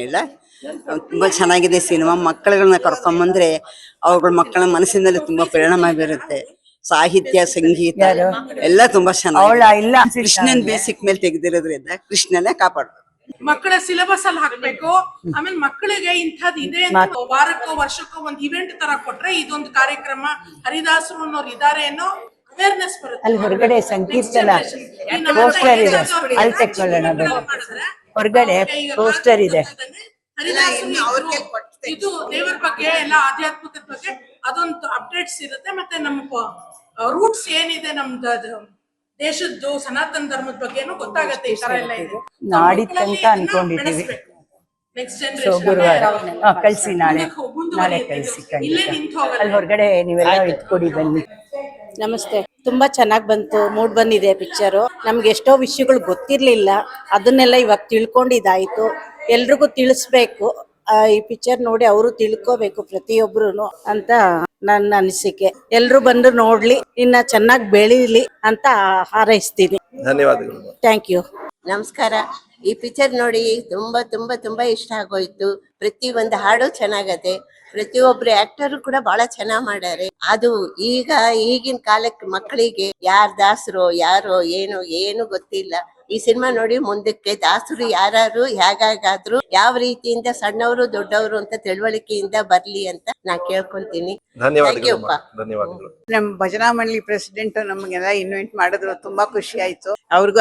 ಇಲ್ಲ ತುಂಬಾ ಚೆನ್ನಾಗಿದೆ ಸಿನಿಮಾ. ಮಕ್ಕಳುಗಳನ್ನ ಕರ್ಕೊಂಬಂದ್ರೆ ಅವುಗಳ ಮಕ್ಕಳ ಮನಸ್ಸಿನಲ್ಲಿ ತುಂಬಾ ಪರಿಣಾಮ ಬೀರುತ್ತೆ. ಸಾಹಿತ್ಯ, ಸಂಗೀತ ಎಲ್ಲ ತುಂಬಾ ಚೆನ್ನಾಗಿದೆ. ಕೃಷ್ಣನ್ ಬೇಸಿಕ್ ಮೇಲೆ ತೆಗೆದಿರೋದ್ರಿಂದ ಕೃಷ್ಣನೇ ಕಾಪಾಡ್ಬೇಕು. ಮಕ್ಕಳ ಸಿಲೆಬಸ್ ಅಲ್ಲಿ ಹಾಕ್ಬೇಕು. ಆಮೇಲೆ ಮಕ್ಕಳಿಗೆ ಇಂಥದ್ದು ಇದೆ ಅಂತ ವಾರಕ್ಕೋ ವರ್ಷಕ್ಕೋ ಒಂದ್ ಇವೆಂಟ್ ತರ ಕೊಟ್ರೆ ಇದೊಂದು ಕಾರ್ಯಕ್ರಮ ಹರಿದಾಸರು ಅನ್ನೋರು ಇದಾರೆ ಅನ್ನೋ ಅವೇರ್ನೆಸ್ ಬರುತ್ತೆ. ಅಲ್ಲಿ ಹೊರಗಡೆ ಸಂಕೀರ್ತನ ಪೋಸ್ಟರ್ ಇದೆ, ಅಲ್ಲಿ ತೆಕ್ಕೊಳ್ಳೋಣ. ಹೊರಗಡೆ ಪೋಸ್ಟರ್ ಇದೆ. ಇದು ದೇವರ ಬಗ್ಗೆ ಎಲ್ಲ ಆಧ್ಯಾತ್ಮಿಕದ ಬಗ್ಗೆ ಅದೊಂದು ಅಪ್ಡೇಟ್ಸ್ ಇರುತ್ತೆ. ಮತ್ತೆ ನಮ್ಮ ರೂಟ್ಸ್ ಏನಿದೆ ನಮ್ದು ದೇಶದ್ದು ಸನಾತನ ಧರ್ಮದ ಬಗ್ಗೆನೂ ಗೊತ್ತಾಗತ್ತೆ. ಈ ತರ ಎಲ್ಲ ಇದೆ. ನಾಡಿತ್ತಂತ ಅನ್ಕೊಂಡಿದೀವಿ. ಗುರುವಾರ ಕಳ್ಸಿ, ನಾಳೆ ಕಳ್ಸಿ. ಅಲ್ಲಿ ಹೊರಗಡೆ ನೀವೆಲ್ಲ ಇಟ್ಕೊಡಿ, ಬನ್ನಿ. ನಮಸ್ತೆ. ತುಂಬಾ ಚೆನ್ನಾಗಿ ಬಂತು, ಮೂಡ್ ಬಂದಿದೆ ಪಿಕ್ಚರು. ನಮ್ಗೆ ಎಷ್ಟೋ ವಿಷಯಗಳು ಗೊತ್ತಿರ್ಲಿಲ್ಲ, ಅದನ್ನೆಲ್ಲ ಇವಾಗ ತಿಳ್ಕೊಂಡಿದ್ದಾಯ್ತು. ಎಲ್ರಿಗೂ ತಿಳಿಸ್ಬೇಕು, ಈ ಪಿಕ್ಚರ್ ನೋಡಿ ಅವರು ತಿಳ್ಕೋಬೇಕು ಪ್ರತಿಯೊಬ್ರು ಅಂತ ನನ್ನ ಅನಿಸಿಕೆ. ಎಲ್ರು ಬಂದು ನೋಡ್ಲಿ, ಇನ್ನ ಚೆನ್ನಾಗಿ ಬೆಳೀಲಿ ಅಂತ ಹಾರೈಸ್ತೀನಿ. ಧನ್ಯವಾದಗಳು. Thank you. ನಮಸ್ಕಾರ. ಈ ಪಿಕ್ಚರ್ ನೋಡಿ ತುಂಬಾ ತುಂಬಾ ತುಂಬಾ ಇಷ್ಟ ಆಗೋಯ್ತು. ಪ್ರತಿ ಒಂದು ಹಾಡು ಚೆನ್ನಾಗದೆ, ಪ್ರತಿಯೊಬ್ರು ಆಕ್ಟರ್ ಕೂಡ ಬಹಳ ಚೆನ್ನಾಗ್ ಮಾಡ್ಯಾರೆ. ಅದು ಈಗಿನ ಕಾಲಕ್ಕೆ ಮಕ್ಕಳಿಗೆ ಯಾರ್ ದಾಸರು ಯಾರೋ ಏನು ಗೊತ್ತಿಲ್ಲ. ಈ ಸಿನಿಮಾ ನೋಡಿ ಮುಂದಕ್ಕೆ ದಾಸರು ಯಾರು ಹೇಗಾದ್ರೂ ಯಾವ ರೀತಿಯಿಂದ ಸಣ್ಣವರು ದೊಡ್ಡವರು ಅಂತ ತಿಳುವಳಿಕೆಯಿಂದ ಬರ್ಲಿ ಅಂತ ನಾ ಕೇಳ್ಕೊಂತೀನಿ. ಧನ್ಯವಾದಗಳು. ನಮ್ ಭಜನಾ ಮಂಡಳಿ ಪ್ರೆಸಿಡೆಂಟ್ ನಮ್ಗೆಲ್ಲ ಇನ್ವೈಟ್ ಮಾಡಿದ್ರು, ತುಂಬಾ ಖುಷಿ ಆಯ್ತು.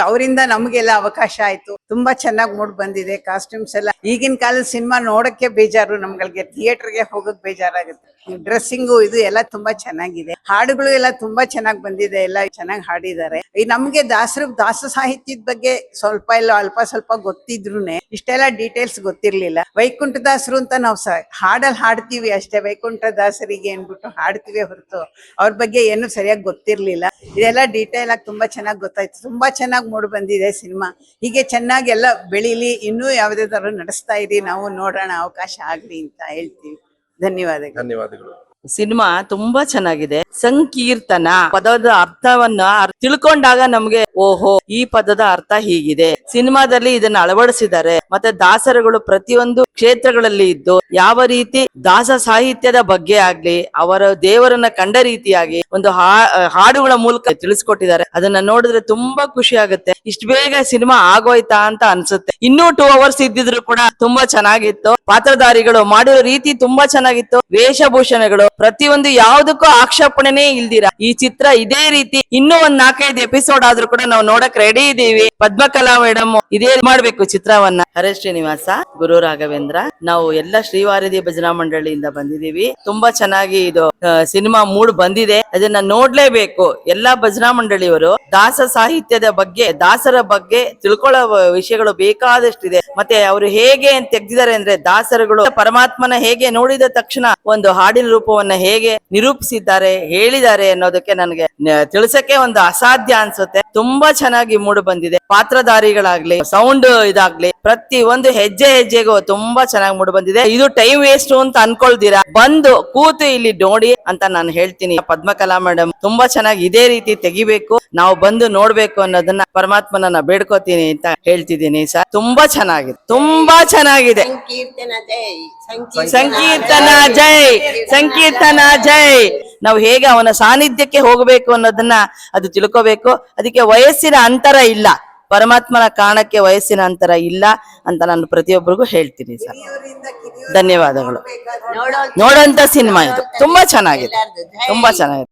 ಅವರಿಂದ ನಮ್ಗೆಲ್ಲ ಅವಕಾಶ ಆಯ್ತು. ತುಂಬಾ ಚೆನ್ನಾಗಿ ಮೂಡ್ ಬಂದಿದೆ. ಕಾಸ್ಟ್ಯೂಮ್ಸ್ ಎಲ್ಲ ಈಗಿನ ಕಾಲದ ಸಿನಿಮಾ ನೋಡಕ್ಕೆ ಬೇಜಾರು, ನಮ್ಗಳಿಗೆ ಥಿಯೇಟರ್ಗೆ ಹೋಗಕ್ ಬೇಜಾರಾಗುತ್ತೆ. ಡ್ರೆಸ್ಸಿಂಗು ಇದು ಎಲ್ಲ ತುಂಬಾ ಚೆನ್ನಾಗಿದೆ. ಹಾಡುಗಳು ಎಲ್ಲ ತುಂಬಾ ಚೆನ್ನಾಗಿ ಬಂದಿದೆ, ಎಲ್ಲ ಚೆನ್ನಾಗಿ ಹಾಡಿದ್ದಾರೆ. ನಮ್ಗೆ ದಾಸ ಸಾಹಿತ್ಯದ ಬಗ್ಗೆ ಸ್ವಲ್ಪ ಇಲ್ಲ ಅಲ್ಪ ಸ್ವಲ್ಪ ಗೊತ್ತಿದ್ರುನೆ ಇಷ್ಟೆಲ್ಲ ಡೀಟೇಲ್ಸ್ ಗೊತ್ತಿರ್ಲಿಲ್ಲ. ವೈಕುಂಠ ದಾಸರು ಅಂತ ನಾವು ಹಾಡಲ್ಲಿ ಹಾಡ್ತೀವಿ ಅಷ್ಟೇ, ವೈಕುಂಠ ದಾಸರಿಗೆ ಅನ್ಬಿಟ್ಟು ಹಾಡ್ತೀವಿ ಹೊರತು ಅವ್ರ ಬಗ್ಗೆ ಏನು ಸರಿಯಾಗಿ ಗೊತ್ತಿರ್ಲಿಲ್ಲ. ಇದೆಲ್ಲ ಡೀಟೇಲ್ ಆಗಿ ತುಂಬಾ ಚೆನ್ನಾಗಿ ಗೊತ್ತಾಯ್ತು. ತುಂಬಾ ಚೆನ್ನಾಗಿ ಮೂಡ್ ಬಂದಿದೆ ಸಿನಿಮಾ. ಹೀಗೆ ಚೆನ್ನಾಗಿ ಎಲ್ಲ ಬೆಳೀಲಿ, ಇನ್ನೂ ಯಾವ್ದಾದ್ರು ನಡೆಸ್ತಾ ಇರಿ, ನಾವು ನೋಡೋಣ, ಅವಕಾಶ ಆಗ್ಲಿ ಅಂತ ಹೇಳ್ತೀವಿ. ಧನ್ಯವಾದಗಳು. ಸಿನಿಮಾ ತುಂಬಾ ಚೆನ್ನಾಗಿದೆ. ಸಂಕೀರ್ತನ ಪದದ ಅರ್ಥವನ್ನ ತಿಳ್ಕೊಂಡಾಗ ನಮ್ಗೆ ಓಹೋ ಈ ಪದದ ಅರ್ಥ ಹೀಗಿದೆ. ಸಿನಿಮಾದಲ್ಲಿ ಇದನ್ನ ಅಳವಡಿಸಿದ್ದಾರೆ. ಮತ್ತೆ ದಾಸರುಗಳು ಪ್ರತಿಯೊಂದು ಕ್ಷೇತ್ರಗಳಲ್ಲಿ ಇದ್ದು ಯಾವ ರೀತಿ ದಾಸ ಸಾಹಿತ್ಯದ ಬಗ್ಗೆ ಆಗ್ಲಿ, ಅವರ ದೇವರನ್ನ ಕಂಡ ರೀತಿಯಾಗಿ ಒಂದು ಹಾಡುಗಳ ಮೂಲಕ ತಿಳಿಸ್ಕೊಟ್ಟಿದ್ದಾರೆ. ಅದನ್ನ ನೋಡಿದ್ರೆ ತುಂಬಾ ಖುಷಿ ಆಗುತ್ತೆ. ಇಷ್ಟು ಬೇಗ ಸಿನಿಮಾ ಆಗೋಯ್ತಾ ಅಂತ ಅನ್ಸುತ್ತೆ. ಇನ್ನೂ 2 hours ಇದ್ದಿದ್ರು ಕೂಡ ತುಂಬಾ ಚೆನ್ನಾಗಿತ್ತು. ಪಾತ್ರಧಾರಿಗಳು ಮಾಡಿರೋ ರೀತಿ ತುಂಬಾ ಚೆನ್ನಾಗಿತ್ತು. ವೇಷಭೂಷಣಗಳು ಪ್ರತಿಯೊಂದು ಯಾವುದಕ್ಕೂ ಆಕ್ಷೇಪಣೆನೇ ಇಲ್ದಿರ ಈ ಚಿತ್ರ ಇದೇ ರೀತಿ ಇನ್ನೂ ಒಂದ್ 4-5 ಎಪಿಸೋಡ್ ಆದ್ರೂ ಕೂಡ ನಾವು ನೋಡಕ್ ರೆಡಿ ಇದೀವಿ. ಪದ್ಮಕಲಾ ಮೇಡಮ್ ಇದೇ ಮಾಡ್ಬೇಕು ಚಿತ್ರವನ್ನ. ಹರೇಶ್ ಶ್ರೀನಿವಾಸ, ಗುರು ರಾಘವೇಂದ್ರ, ನಾವು ಎಲ್ಲ ಶ್ರೀವಾರಧಿ ಭಜನಾ ಮಂಡಳಿಯಿಂದ ಬಂದಿದೀವಿ. ತುಂಬಾ ಚೆನ್ನಾಗಿ ಇದು ಸಿನಿಮಾ ಮೂಡ್ ಬಂದಿದೆ. ಅದನ್ನ ನೋಡ್ಲೇಬೇಕು. ಎಲ್ಲಾ ಭಜನಾ ಮಂಡಳಿಯವರು ದಾಸ ಸಾಹಿತ್ಯದ ಬಗ್ಗೆ, ದಾಸರ ಬಗ್ಗೆ ತಿಳ್ಕೊಳ್ಳೋ ವಿಷಯಗಳು ಬೇಕಾದಷ್ಟಿದೆ. ಮತ್ತೆ ಅವರು ಹೇಗೆ ತೆಗ್ದಿದ್ದಾರೆ ಅಂದ್ರೆ, ದಾಸರುಗಳು ಪರಮಾತ್ಮನ ಹೇಗೆ ನೋಡಿದ ತಕ್ಷಣ ಒಂದು ಹಾಡಿನ ರೂಪವನ್ನ ಹೇಗೆ ನಿರೂಪಿಸಿದ್ದಾರೆ, ಹೇಳಿದ್ದಾರೆ ಅನ್ನೋದಕ್ಕೆ ನನಗೆ ತಿಳಿಸಕ್ಕೆ ಒಂದು ಅಸಾಧ್ಯ ಅನ್ಸುತ್ತೆ. ತುಂಬಾ ಚೆನ್ನಾಗಿ ಮೂಡ್ ಬಂದಿದೆ. ಪಾತ್ರಧಾರಿಗಳಾಗ್ಲಿ, ಸೌಂಡ್ ಇದಾಗ್ಲಿ, ಪ್ರತಿ ಒಂದು ಹೆಜ್ಜೆಗೂ ತುಂಬಾ ಚೆನ್ನಾಗಿ ಮೂಡ್ ಬಂದಿದೆ. ಇದು ಟೈಮ್ ವೇಸ್ಟ್ ಅಂತ ಅನ್ಕೊಳ್ದಿರಾ ಬಂದು ಕೂತು ಇಲ್ಲಿ ನೋಡಿ ಅಂತ ನಾನು ಹೇಳ್ತೀನಿ. ಪದ್ಮಕಲಾ ಮೇಡಮ್ ತುಂಬಾ ಚೆನ್ನಾಗಿ ಇದೇ ರೀತಿ ತೆಗಿಬೇಕು, ನಾವು ಬಂದು ನೋಡ್ಬೇಕು ಅನ್ನೋದನ್ನ ಪರಮಾತ್ಮನ ಬೇಡ್ಕೋತೀನಿ ಅಂತ ಹೇಳ್ತಿದ್ದೀನಿ ಸರ್. ತುಂಬಾ ಚೆನ್ನಾಗಿದೆ, ತುಂಬಾ ಚೆನ್ನಾಗಿದೆ. ಸಂಕೀರ್ತನ ಜೈ, ಸಂಕೀರ್ತನ ಜೈ. ನಾವು ಹೇಗೆ ಅವನ ಸಾನ್ನಿಧ್ಯಕ್ಕೆ ಹೋಗಬೇಕು ಅನ್ನೋದನ್ನ ಅದು ತಿಳ್ಕೋಬೇಕು. ಅದಕ್ಕೆ ವಯಸ್ಸಿನ ಅಂತರ ಇಲ್ಲ, ಪರಮಾತ್ಮನ ಕಾರಣಕ್ಕೆ ವಯಸ್ಸಿನ ಅಂತರ ಇಲ್ಲ ಅಂತ ನಾನು ಪ್ರತಿಯೊಬ್ಬರಿಗೂ ಹೇಳ್ತೀನಿ ಸರ್. ಧನ್ಯವಾದಗಳು. ನೋಡೋಂತ ಸಿನಿಮಾ ಇದು ತುಂಬಾ ಚೆನ್ನಾಗಿದೆ, ತುಂಬಾ ಚೆನ್ನಾಗಿದೆ.